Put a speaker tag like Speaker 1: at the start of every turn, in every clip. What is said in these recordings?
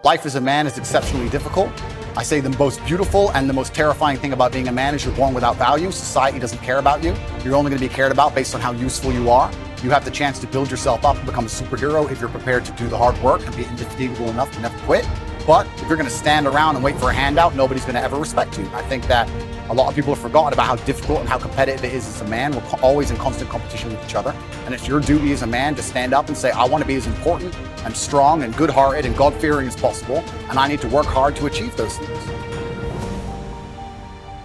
Speaker 1: Life as a man is exceptionally difficult. I say the most beautiful and the most terrifying thing about being a man is you're born without value. Society doesn't care about you. You're only going to be cared about based on how useful you are. You have the chance to build yourself up and become a superhero if you're prepared to do the hard work and be indefatigable enough to never quit. But if you're going to stand around and wait for a handout, nobody's going to ever respect you. I think that a lot of people have forgotten about how difficult and how competitive it is as a man. We're always in constant competition with each other. And it's your duty as a man to stand up and say, I want to be as important and strong and good-hearted and God-fearing as possible. And I need to work hard to achieve those things.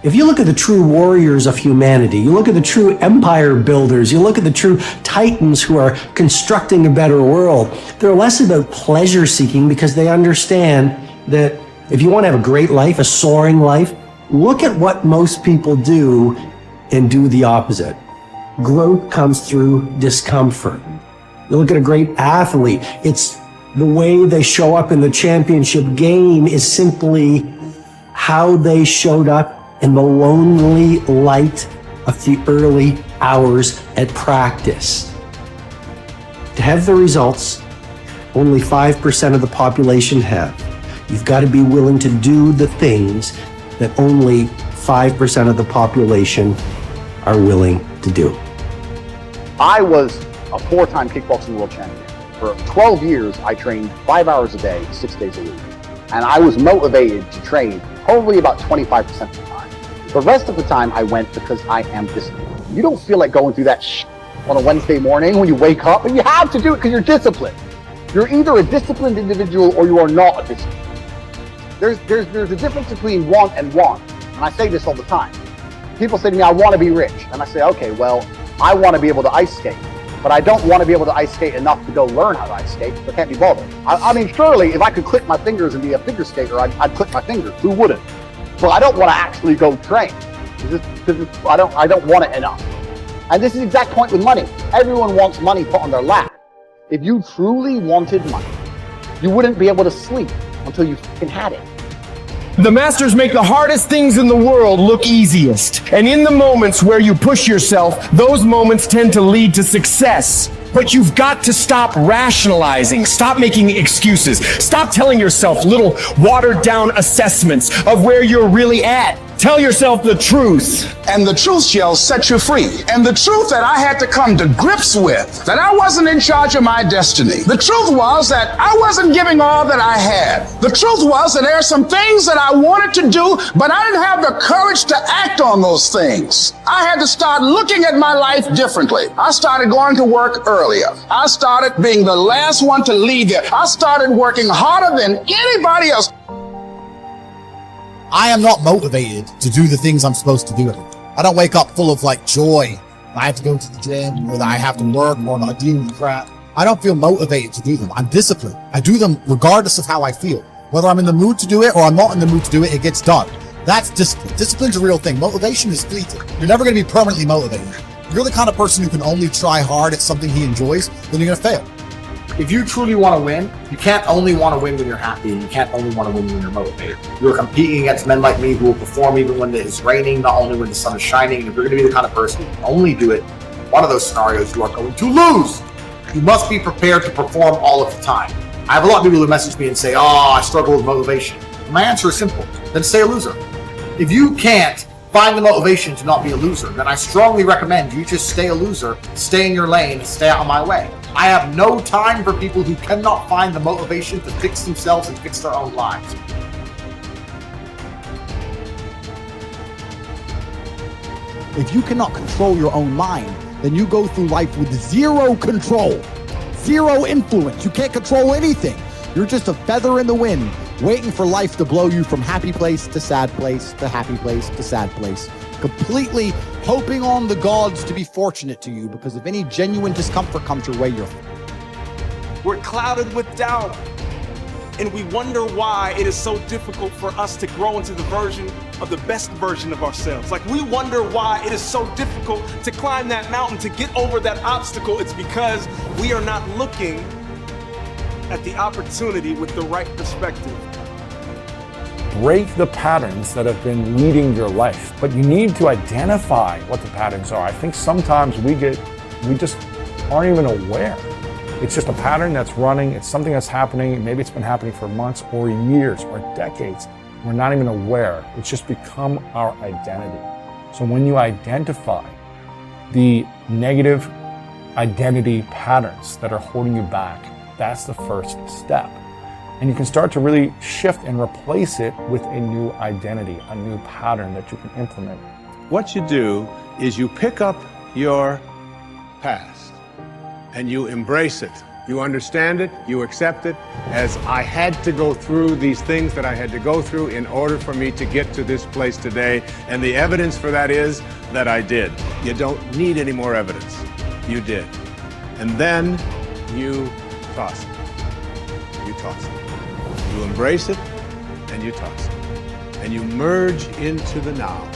Speaker 2: If you look at the true warriors of humanity, you look at the true empire builders, you look at the true titans who are constructing a better world, they're less about pleasure seeking because they understand that if you want to have a great life, a soaring life, look at what most people do and do the opposite. Growth comes through discomfort. You look at a great athlete, it's the way they show up in the championship game is simply how they showed up in the lonely light of the early hours at practice. To have the results only 5% of the population have, you've got to be willing to do the things that only 5% of the population are willing to do.
Speaker 1: I was a 4-time kickboxing world champion. For 12 years, I trained 5 hours a day, 6 days a week. And I was motivated to train probably about 25% of the time. The rest of the time I went because I am disciplined. You don't feel like going through that on a Wednesday morning when you wake up, and you have to do it because you're disciplined. You're either a disciplined individual or you are not a disciplined. There's a difference between want and want. And I say this all the time. People say to me, I want to be rich. And I say, okay, well, I want to be able to ice skate. But I don't want to be able to ice skate enough to go learn how to ice skate. I can't be bothered. I mean, surely if I could click my fingers and be a figure skater, I'd click my fingers. Who wouldn't? But I don't want to actually go train. I don't want it enough. And this is the exact point with money. Everyone wants money put on their lap. If you truly wanted money, you wouldn't be able to sleep until you fucking had it.
Speaker 3: The masters make the hardest things in the world look easiest. And in the moments where you push yourself, those moments tend to lead to success. But you've got to stop rationalizing, stop making excuses, stop telling yourself little watered down assessments of where you're really at. Tell yourself the truth.
Speaker 4: And the truth shall set you free. And the truth that I had to come to grips with, that I wasn't in charge of my destiny. The truth was that I wasn't giving all that I had. The truth was that there are some things that I wanted to do, but I didn't have the courage to act on those things. I had to start looking at my life differently. I started going to work earlier. I started being the last one to leave here. I started working harder than anybody else.
Speaker 5: I am not motivated to do the things I'm supposed to do. I don't wake up full of joy. I have to go to the gym, or that I have to work, or I deal with crap. I don't feel motivated to do them. I'm disciplined. I do them regardless of how I feel. Whether I'm in the mood to do it or I'm not in the mood to do it, it gets done. That's discipline. Discipline's a real thing. Motivation is fleeting. You're never going to be permanently motivated. If you're the kind of person who can only try hard at something he enjoys, then you're going to fail.
Speaker 6: If you truly want to win, you can't only want to win when you're happy, and you can't only want to win when you're motivated. You're competing against men like me who will perform even when it's raining, not only when the sun is shining. And if you're going to be the kind of person who can only do it in one of those scenarios, you are going to lose. You must be prepared to perform all of the time. I have a lot of people who message me and say, I struggle with motivation. My answer is simple. Then stay a loser. If you can't find the motivation to not be a loser, then I strongly recommend you just stay a loser, stay in your lane, and stay out of my way. I have no time for people who cannot find the motivation to fix themselves and fix their own lives.
Speaker 5: If you cannot control your own mind, then you go through life with zero control, zero influence. You can't control anything. You're just a feather in the wind, waiting for life to blow you from happy place to sad place to happy place to sad place, completely hoping on the gods to be fortunate to you, because if any genuine discomfort comes your way,
Speaker 7: we're clouded with doubt, and we wonder why it is so difficult for us to grow into the best version of ourselves. We wonder why it is so difficult to climb that mountain, to get over that obstacle. It's because we are not looking at the opportunity with the right perspective.
Speaker 8: Break the patterns that have been leading your life, but you need to identify what the patterns are. I think sometimes we just aren't even aware It's just a pattern that's running. It's something that's happening. Maybe it's been happening for months or years or decades. We're not even aware. It's just become our identity. So when you identify the negative identity patterns that are holding you back, that's the first step. And you can start to really shift and replace it with a new identity, a new pattern that you can implement.
Speaker 9: What you do is you pick up your past and you embrace it. You understand it, you accept it, as I had to go through these things that I had to go through in order for me to get to this place today. And the evidence for that is that I did. You don't need any more evidence. You did. And then you toss it. You toss it. You embrace it and you toss it. And you merge into the now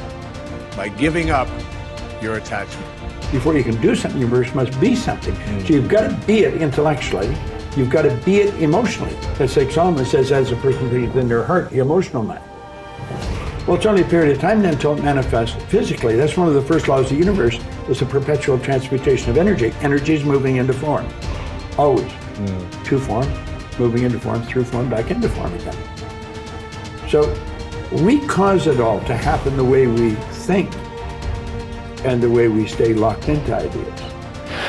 Speaker 9: by giving up your attachment.
Speaker 10: Before you can do something, you first must be something. So you've got to be it intellectually. You've got to be it emotionally. That's like Solomon says, as a person thinks in their heart, the emotional man. Well, it's only a period of time then until it manifests physically. That's one of the first laws of the universe, is the perpetual transmutation of energy. Energy is moving into form, always. To form, moving into form, through form, back into form again. So we cause it all to happen the way we think and the way we stay locked into ideas.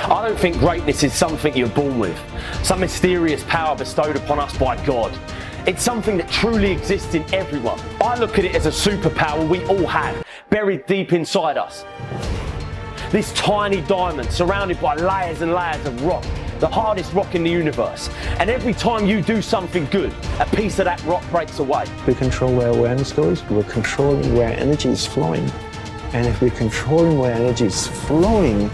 Speaker 11: I don't think greatness is something you're born with, some mysterious power bestowed upon us by God. It's something that truly exists in everyone. I look at it as a superpower we all have, buried deep inside us. This tiny diamond surrounded by layers and layers of rock, the hardest rock in the universe. And every time you do something good, a piece of that rock breaks away.
Speaker 12: We control where awareness goes, we're controlling where energy is flowing. And if we're controlling where energy is flowing,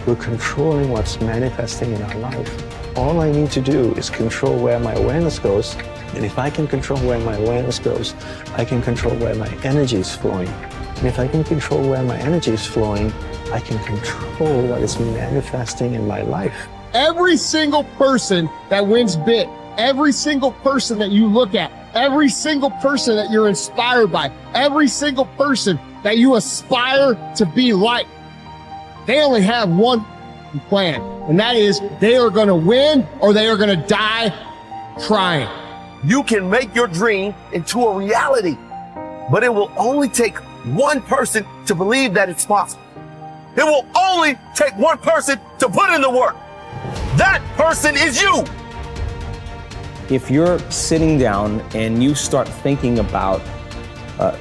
Speaker 12: we're controlling what's manifesting in our life. All I need to do is control where my awareness goes. And if I can control where my awareness goes, I can control where my energy is flowing. And if I can control where my energy is flowing, I can control what is manifesting in my life.
Speaker 13: Every single person that wins big, every single person that you look at, every single person that you're inspired by, every single person that you aspire to be like, they only have one plan, and that is they are going to win or they are going to die trying.
Speaker 3: You can make your dream into a reality, but it will only take one person to believe that it's possible. It will only take one person to put in the work. That person is you.
Speaker 12: If you're sitting down and you start thinking about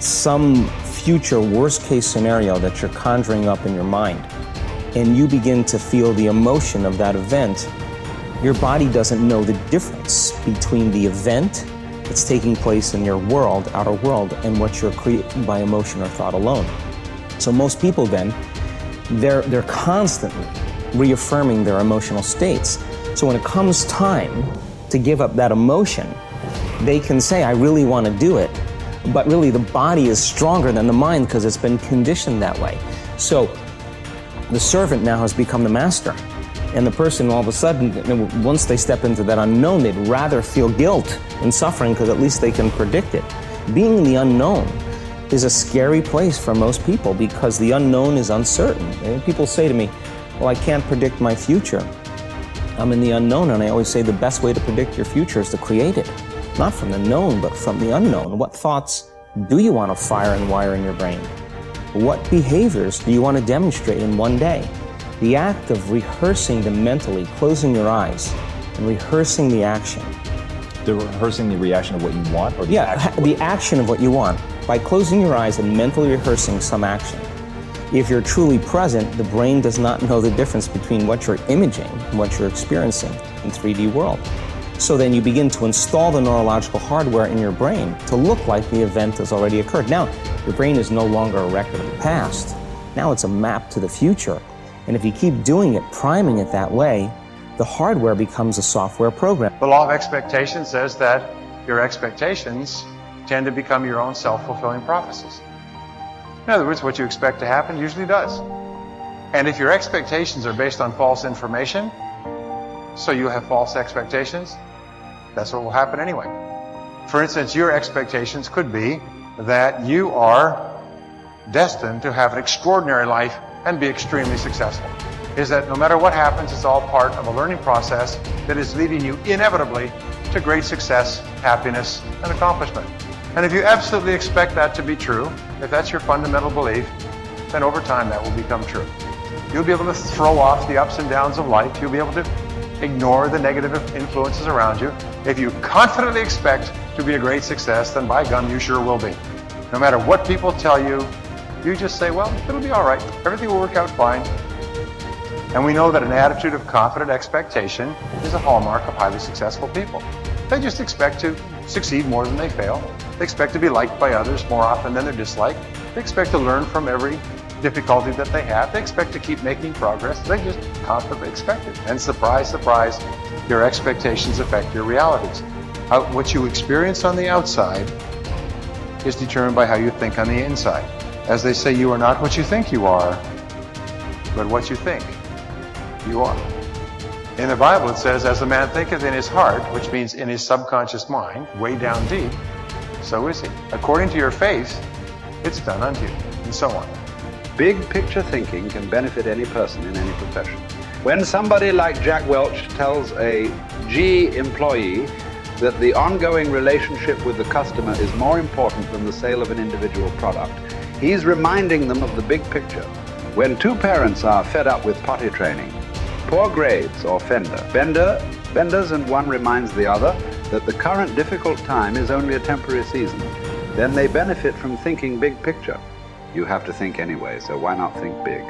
Speaker 12: some future worst case scenario that you're conjuring up in your mind, and you begin to feel the emotion of that event, your body doesn't know the difference between the event that's taking place in your world, outer world, and what you're creating by emotion or thought alone. So most people then, they're constantly reaffirming their emotional states. So when it comes time to give up that emotion, they can say, I really want to do it. But really the body is stronger than the mind because it's been conditioned that way. So the servant now has become the master. And the person all of a sudden, once they step into that unknown, they'd rather feel guilt and suffering because at least they can predict it. Being in the unknown is a scary place for most people because the unknown is uncertain. And people say to me, well, I can't predict my future. I'm in the unknown, and I always say the best way to predict your future is to create it. Not from the known, but from the unknown. What thoughts do you want to fire and wire in your brain? What behaviors do you want to demonstrate in one day? The act of rehearsing them mentally, closing your eyes, and rehearsing the action.
Speaker 14: Rehearsing the reaction of what you want? Or the action?
Speaker 12: The action of what you want. By closing your eyes and mentally rehearsing some action. If you're truly present, the brain does not know the difference between what you're imaging and what you're experiencing in 3D world. So then you begin to install the neurological hardware in your brain to look like the event has already occurred. Now, your brain is no longer a record of the past. Now it's a map to the future. And if you keep doing it, priming it that way, the hardware becomes a software program.
Speaker 15: The law of expectation says that your expectations tend to become your own self-fulfilling prophecies. In other words, what you expect to happen usually does. And if your expectations are based on false information, so you have false expectations, that's what will happen anyway. For instance, your expectations could be that you are destined to have an extraordinary life and be extremely successful. is that no matter what happens, it's all part of a learning process that is leading you inevitably to great success, happiness, and accomplishment. And if you absolutely expect that to be true, if that's your fundamental belief, then over time that will become true. You'll be able to throw off the ups and downs of life. You'll be able to ignore the negative influences around you. If you confidently expect to be a great success, then by gum, you sure will be. No matter what people tell you, you just say, well, it'll be all right. Everything will work out fine. And we know that an attitude of confident expectation is a hallmark of highly successful people. They just expect to succeed more than they fail. They expect to be liked by others more often than they're disliked. They expect to learn from every difficulty that they have. They expect to keep making progress. They just confidently expect it. And surprise, surprise, your expectations affect your realities. What you experience on the outside is determined by how you think on the inside. As they say, you are not what you think you are, but what you think you are. In the Bible it says, as a man thinketh in his heart, which means in his subconscious mind, way down deep, so is he. According to your faith, it's done unto you, and so on.
Speaker 16: Big picture thinking can benefit any person in any profession. When somebody like Jack Welch tells a G employee that the ongoing relationship with the customer is more important than the sale of an individual product, he's reminding them of the big picture. When two parents are fed up with potty training, poor grades or benders and one reminds the other that the current difficult time is only a temporary season, then they benefit from thinking big picture. You have to think anyway, so why not think big?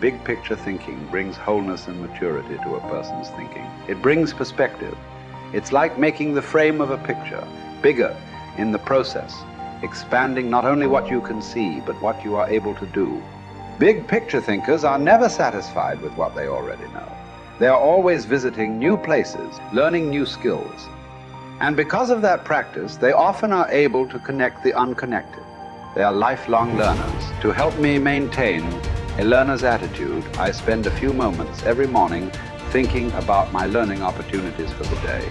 Speaker 16: Big picture thinking brings wholeness and maturity to a person's thinking. It brings perspective. It's like making the frame of a picture bigger in the process, expanding not only what you can see, but what you are able to do. Big picture thinkers are never satisfied with what they already know. They are always visiting new places, learning new skills. And because of that practice, they often are able to connect the unconnected. They are lifelong learners. To help me maintain a learner's attitude, I spend a few moments every morning thinking about my learning opportunities for the day.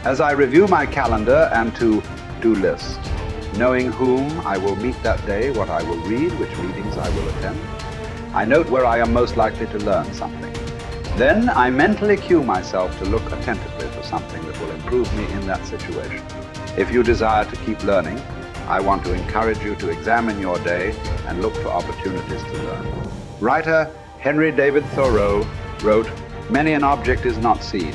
Speaker 16: As I review my calendar and to-do list, knowing whom I will meet that day, what I will read, which meetings I will attend, I note where I am most likely to learn something. Then I mentally cue myself to look attentively for something that will improve me in that situation. If you desire to keep learning, I want to encourage you to examine your day and look for opportunities to learn. Writer Henry David Thoreau wrote, "Many an object is not seen,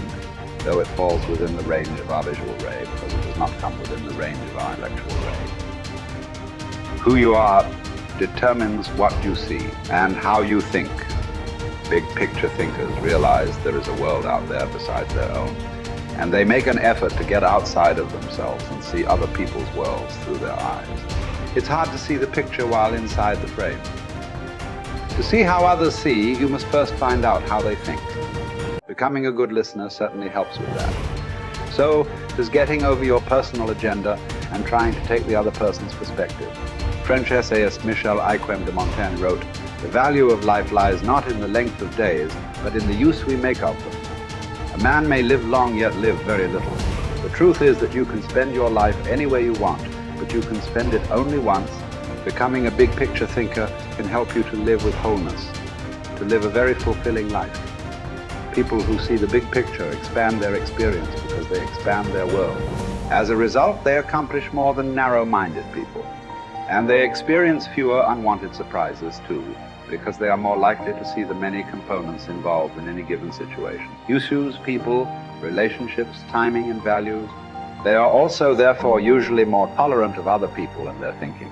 Speaker 16: though it falls within the range of our visual ray, because it does not come within the range of our intellectual ray." Who you are determines what you see and how you think. Big picture thinkers realize there is a world out there besides their own, and they make an effort to get outside of themselves and see other people's worlds through their eyes. It's hard to see the picture while inside the frame. To see how others see, you must first find out how they think. Becoming a good listener certainly helps with that. So does getting over your personal agenda and trying to take the other person's perspective. French essayist Michel Ayquem de Montaigne wrote, "The value of life lies not in the length of days, but in the use we make of them." A man may live long yet live very little. The truth is that you can spend your life any way you want, but you can spend it only once. Becoming a big picture thinker can help you to live with wholeness, to live a very fulfilling life. People who see the big picture expand their experience because they expand their world. As a result, they accomplish more than narrow-minded people. And they experience fewer unwanted surprises too, because they are more likely to see the many components involved in any given situation. Issues, people, relationships, timing, and values. They are also, therefore, usually more tolerant of other people and their thinking.